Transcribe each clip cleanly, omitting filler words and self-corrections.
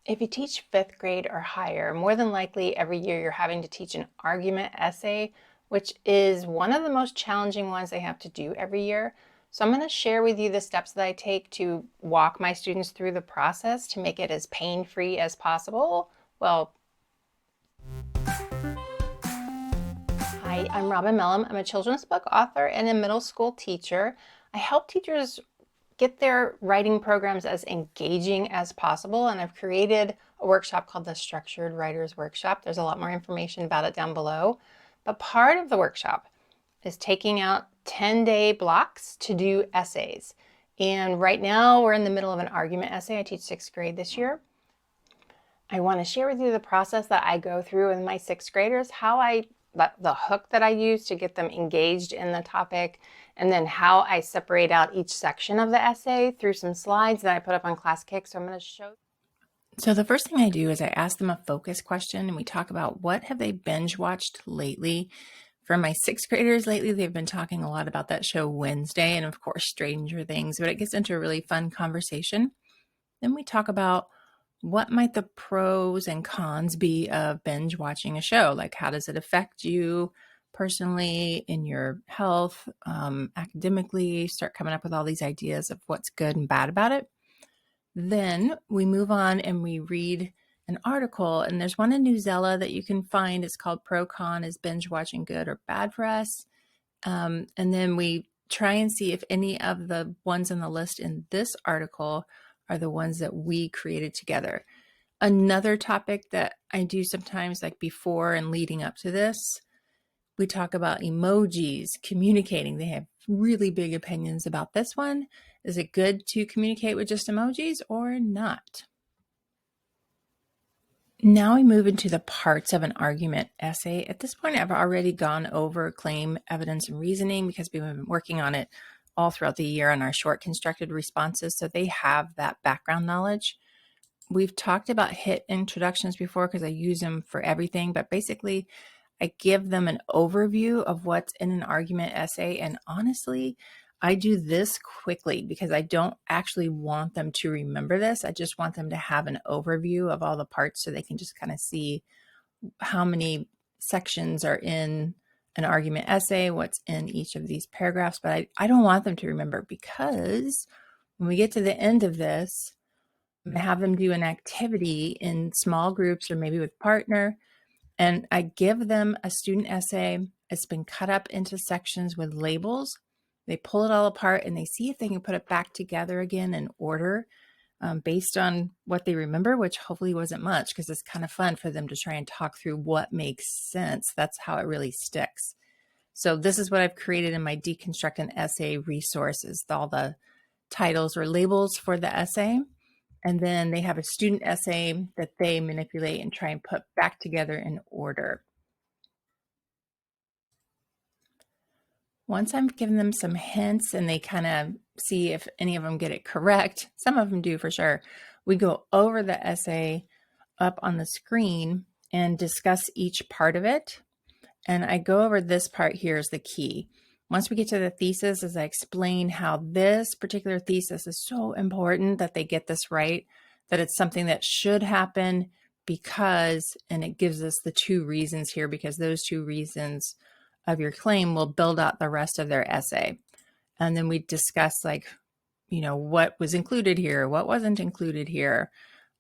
If you teach fifth grade or higher, more than likely every year you're having to teach an argument essay, which is one of the most challenging ones they have to do every year. So I'm going to share with you the steps that I take to walk my students through the process to make it as pain-free as possible. Well, hi, I'm Robin Mellum. I'm a children's book author and a middle school teacher. I help teachers get their writing programs as engaging as possible, and I've created a workshop called the Structured Writers Workshop. There's a lot more information about it down below. But part of the workshop is taking out 10-day blocks to do essays. And right now we're in the middle of an argument essay. I teach sixth grade this year. I want to share with you the process that I go through with my sixth graders, the hook that I use to get them engaged in the topic, and then how I separate out each section of the essay through some slides that I put up on ClassKick. So I'm going to show. So the first thing I do is I ask them a focus question, and we talk about what have they binge watched lately. For my sixth graders lately, they've been talking a lot about that show Wednesday and of course Stranger Things, but it gets into a really fun conversation. Then we talk about what might the pros and cons be of binge watching a show? Like, how does it affect you personally in your health, academically? Start coming up with all these ideas of what's good and bad about it. Then we move on and we read an article, and there's one in Newsella that you can find. It's called Pro Con, is binge watching good or bad for us? And then we try and see if any of the ones on the list in this article are the ones that we created together. Another topic that I do sometimes, like before and leading up to this, we talk about emojis, communicating. They have really big opinions about this one. Is it good to communicate with just emojis or not? Now we move into the parts of an argument essay. At this point, I've already gone over claim, evidence, and reasoning because we've been working on it all throughout the year on our short constructed responses, so they have that background knowledge. We've talked about HIT introductions before because I use them for everything, but basically I give them an overview of what's in an argument essay, and honestly, I do this quickly because I don't actually want them to remember this. I just want them to have an overview of all the parts so they can just kind of see how many sections are in an argument essay, what's in each of these paragraphs. But I don't want them to remember, because when we get to the end of this, I have them do an activity in small groups or maybe with partner, and I give them a student essay. It's been cut up into sections with labels. They pull it all apart and they see if they can put it back together again in order based on what they remember, which hopefully wasn't much, because it's kind of fun for them to try and talk through what makes sense. That's how it really sticks. So this is what I've created in my Deconstruct an Essay resources, all the titles or labels for the essay. And then they have a student essay that they manipulate and try and put back together in order. Once I've given them some hints and they kind of see if any of them get it correct, some of them do for sure, we go over the essay up on the screen and discuss each part of it. And I go over this part here is the key. Once we get to the thesis, as I explain how this particular thesis is so important that they get this right, that it's something that should happen because, and it gives us the two reasons here, because those two reasons of your claim will build out the rest of their essay. And then we discuss, like, what was included here, what wasn't included here.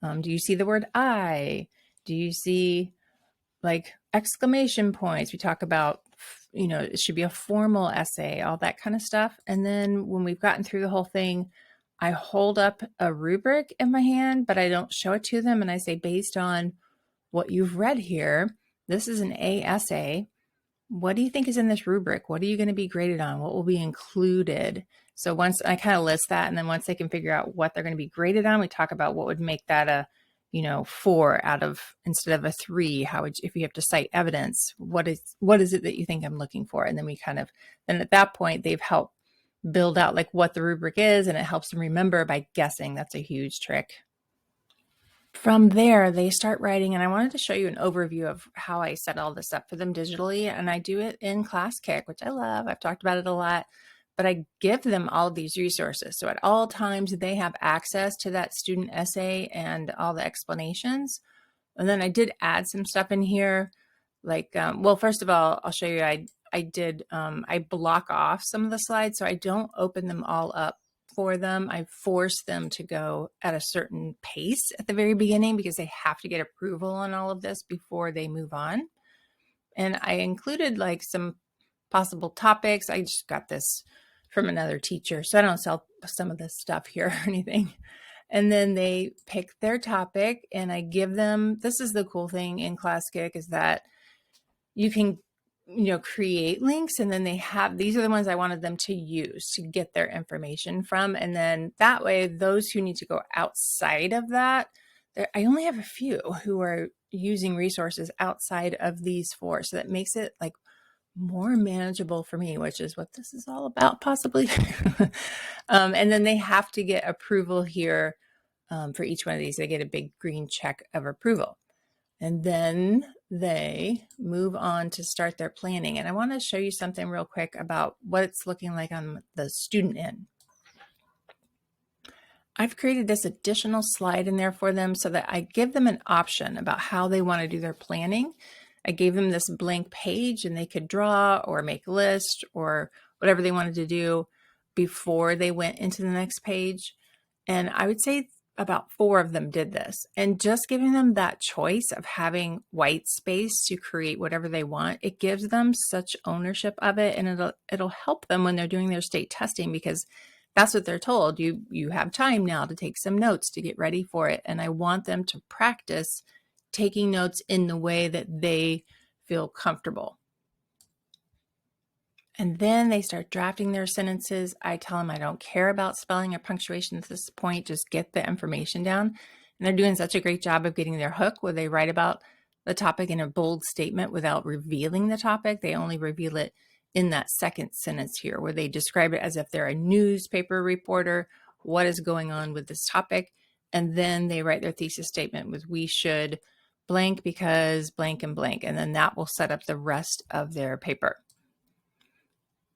Do you see the word I? Do you see like exclamation points? We talk about, it should be a formal essay, all that kind of stuff. And then when we've gotten through the whole thing, I hold up a rubric in my hand, but I don't show it to them. And I say, based on what you've read here, this is an A essay. What do you think is in this rubric? What are you going to be graded on? What will be included? So once I kind of list that, and then once they can figure out what they're going to be graded on, we talk about what would make that a 4 out of, instead of a 3, how would, if you have to cite evidence, what is it that you think I'm looking for? And then we then at that point, they've helped build out like what the rubric is, and it helps them remember by guessing. That's a huge trick. From there, they start writing, and I wanted to show you an overview of how I set all this up for them digitally, and I do it in ClassKick, which I love. I've talked about it a lot, but I give them all these resources. So at all times, they have access to that student essay and all the explanations. And then I did add some stuff in here. Like, well, first of all, I'll show you, I block off some of the slides. So I don't open them all up for them. I force them to go at a certain pace at the very beginning because they have to get approval on all of this before they move on. And I included like some possible topics. I just got this from another teacher, so I don't sell some of this stuff here or anything. And then they pick their topic and I give them, this is the cool thing in ClassKick is that you can, create links, and then they have, these are the ones I wanted them to use to get their information from. And then that way, those who need to go outside of that, I only have a few who are using resources outside of these four. So that makes it like more manageable for me, which is what this is all about, possibly. And then they have to get approval here for each one of these. They get a big green check of approval. And then they move on to start their planning. And I want to show you something real quick about what it's looking like on the student end. I've created this additional slide in there for them so that I give them an option about how they want to do their planning. I gave them this blank page and they could draw or make a list or whatever they wanted to do before they went into the next page. And I would say about 4 of them did this. And just giving them that choice of having white space to create whatever they want, it gives them such ownership of it. And it'll help them when they're doing their state testing, because that's what they're told. You have time now to take some notes to get ready for it. And I want them to practice taking notes in the way that they feel comfortable. And then they start drafting their sentences. I tell them I don't care about spelling or punctuation at this point, just get the information down. And they're doing such a great job of getting their hook where they write about the topic in a bold statement without revealing the topic. They only reveal it in that second sentence here, where they describe it as if they're a newspaper reporter, what is going on with this topic. And then they write their thesis statement with "we should blank because blank and blank." And then that will set up the rest of their paper.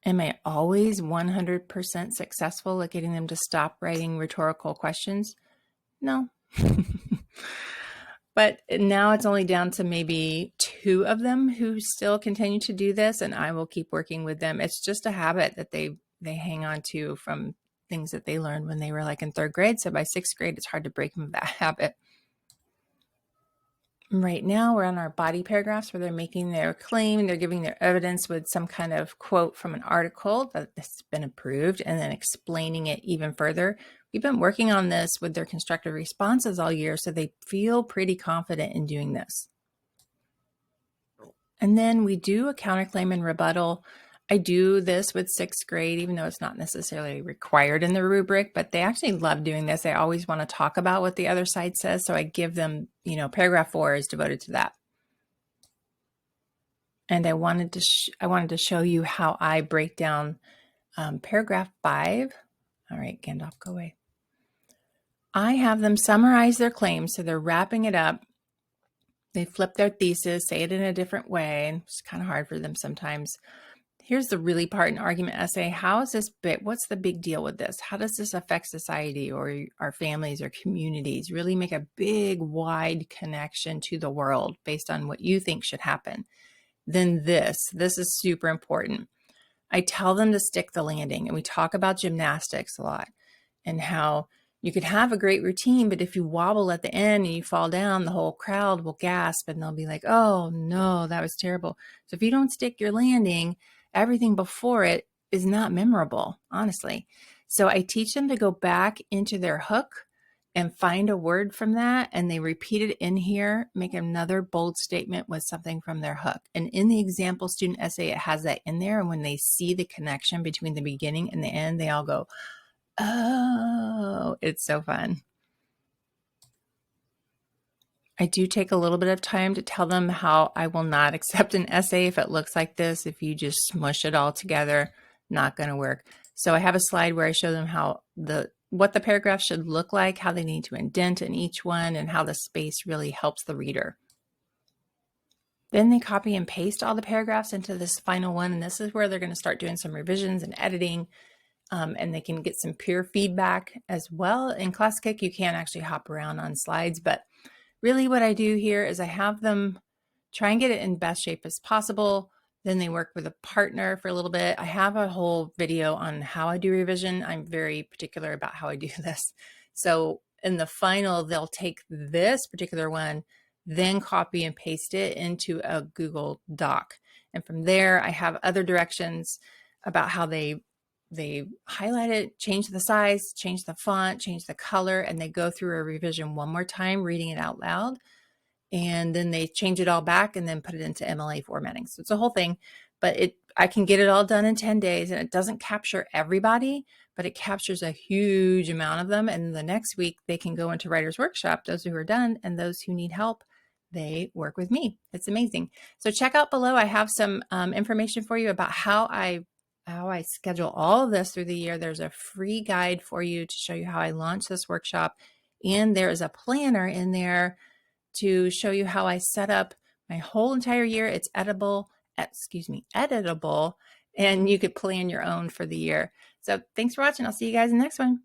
Am I always 100% successful at getting them to stop writing rhetorical questions? No. But now it's only down to maybe 2 of them who still continue to do this, and I will keep working with them. It's just a habit that they hang on to from things that they learned when they were like in 3rd grade. So by 6th grade, it's hard to break them of that habit. Right now, we're on our body paragraphs where they're making their claim, they're giving their evidence with some kind of quote from an article that has been approved, and then explaining it even further. We've been working on this with their constructive responses all year, so they feel pretty confident in doing this. And then we do a counterclaim and rebuttal. I do this with 6th grade, even though it's not necessarily required in the rubric, but they actually love doing this. They always want to talk about what the other side says. So I give them, paragraph 4 is devoted to that. And I wanted to show you how I break down paragraph 5. All right, Gandalf, go away. I have them summarize their claims. So they're wrapping it up. They flip their thesis, say it in a different way. And it's kind of hard for them sometimes. Here's the really part in argument essay. How is this what's the big deal with this? How does this affect society or our families or communities? Really make a big, wide connection to the world based on what you think should happen. Then this is super important. I tell them to stick the landing, and we talk about gymnastics a lot and how you could have a great routine, but if you wobble at the end and you fall down, the whole crowd will gasp and they'll be like, "Oh no, that was terrible." So if you don't stick your landing, everything before it is not memorable, honestly. So I teach them to go back into their hook and find a word from that, and they repeat it in here, make another bold statement with something from their hook. And in the example student essay, it has that in there. And when they see the connection between the beginning and the end, they all go, "Oh," it's so fun. I do take a little bit of time to tell them how I will not accept an essay if it looks like this. If you just smush it all together, not going to work. So I have a slide where I show them what the paragraph should look like, how they need to indent in each one, and how the space really helps the reader. Then they copy and paste all the paragraphs into this final one. And this is where they're going to start doing some revisions and editing. and they can get some peer feedback as well. In ClassKick, you can actually hop around on slides, but really what I do here is I have them try and get it in best shape as possible. Then they work with a partner for a little bit. I have a whole video on how I do revision. I'm very particular about how I do this. So in the final, they'll take this particular one, then copy and paste it into a Google Doc. And from there, I have other directions about how they highlight it, change the size, change the font, change the color, and they go through a revision one more time, reading it out loud. And then they change it all back and then put it into MLA formatting. So it's a whole thing, but I can get it all done in 10 days, and it doesn't capture everybody, but it captures a huge amount of them. And the next week they can go into Writer's Workshop, those who are done, and those who need help, they work with me. It's amazing. So check out below. I have some information for you about how I schedule all of this through the year. There's a free guide for you to show you how I launch this workshop. And there is a planner in there to show you how I set up my whole entire year. It's editable, and you could plan your own for the year. So thanks for watching. I'll see you guys in the next one.